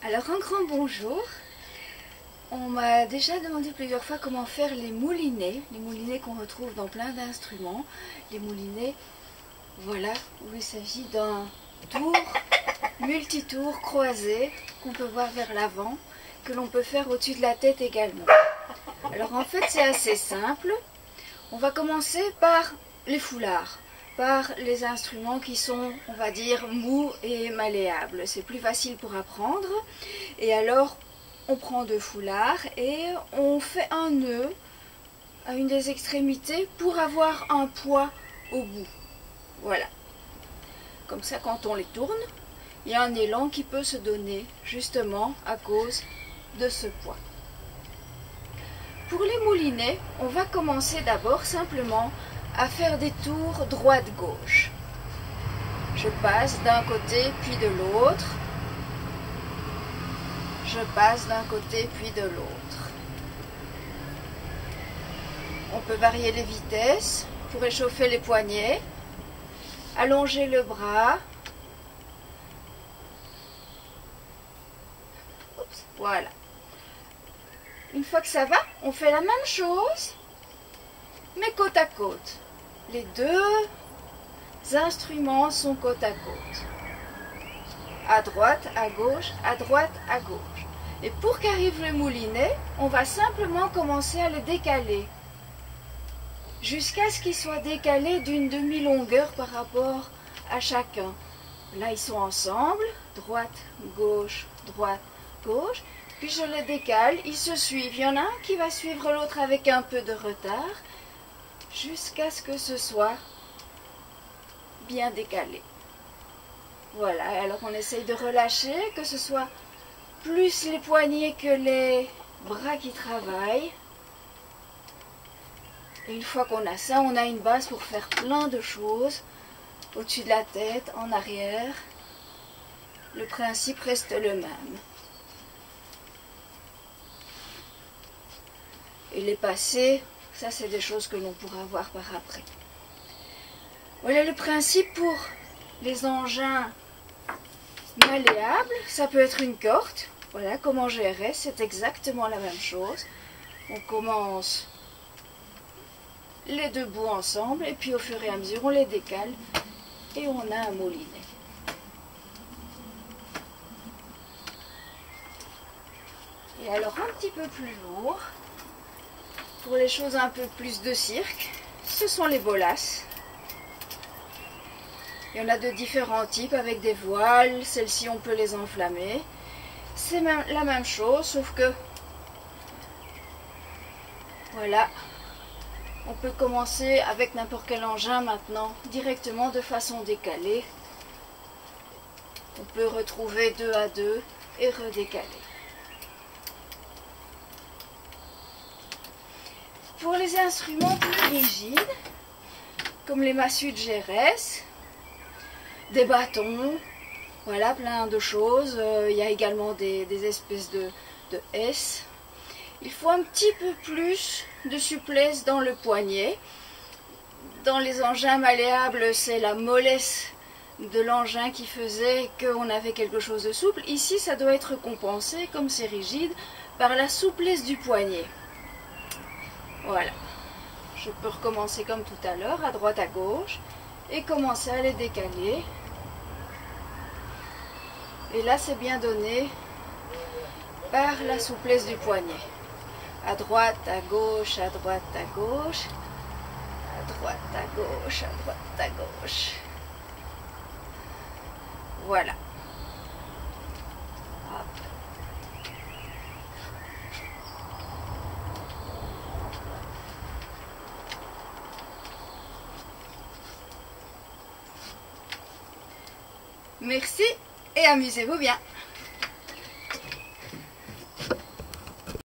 Alors un grand bonjour. On m'a déjà demandé plusieurs fois comment faire les moulinets qu'on retrouve dans plein d'instruments. Les moulinets, voilà, où il s'agit d'un tour, multitour croisé qu'on peut voir vers l'avant, que l'on peut faire au-dessus de la tête également. Alors en fait c'est assez simple. On va commencer par les foulards, par les instruments qui sont, on va dire, mous et malléables. C'est plus facile pour apprendre. Et alors, on prend deux foulards et on fait un nœud à une des extrémités pour avoir un poids au bout. Voilà. Comme ça, quand on les tourne, il y a un élan qui peut se donner justement à cause de ce poids. Pour les moulinets, on va commencer d'abord simplement à faire des tours droite-gauche. Je passe d'un côté puis de l'autre. Je passe d'un côté puis de l'autre. On peut varier les vitesses pour échauffer les poignets, allonger le bras. Oups, voilà. Une fois que ça va, on fait la même chose, mais côte à côte. Les deux instruments sont côte à côte. À droite, à gauche, à droite, à gauche. Et pour qu'arrive le moulinet, on va simplement commencer à le décaler. Jusqu'à ce qu'il soit décalé d'une demi-longueur par rapport à chacun. Là, ils sont ensemble, droite, gauche, gauche. Puis je le décale, ils se suivent. Il y en a un qui va suivre l'autre avec un peu de retard, jusqu'à ce que ce soit bien décalé. Voilà, alors on essaye de relâcher, que ce soit plus les poignets que les bras qui travaillent. Et une fois qu'on a ça, on a une base pour faire plein de choses, au-dessus de la tête, en arrière. Le principe reste le même. Et les passés, ça c'est des choses que l'on pourra voir par après. Voilà le principe pour les engins malléables. Ça peut être une corde. Voilà comment gérer, c'est exactement la même chose. On commence les deux bouts ensemble et puis au fur et à mesure on les décale et on a un moulinet. Et alors un petit peu plus lourd, pour les choses un peu plus de cirque, ce sont les bolas. Il y en a de différents types avec des voiles, celles-ci on peut les enflammer. C'est la même chose, sauf que, voilà, on peut commencer avec n'importe quel engin maintenant, directement de façon décalée. On peut retrouver deux à deux et redécaler. Pour les instruments plus rigides, comme les massues de Gérès, des bâtons, voilà, plein de choses. Il y a également des espèces de S. Il faut un petit peu plus de souplesse dans le poignet. Dans les engins malléables, c'est la mollesse de l'engin qui faisait qu'on avait quelque chose de souple. Ici, ça doit être compensé, comme c'est rigide, par la souplesse du poignet. Voilà. Je peux recommencer comme tout à l'heure, à droite, à gauche, et commencer à les décaler. Et là, c'est bien donné par la souplesse du poignet. À droite, à gauche, à droite, à gauche, à droite, à gauche, à droite, à gauche. Voilà. Hop. Merci et amusez-vous bien.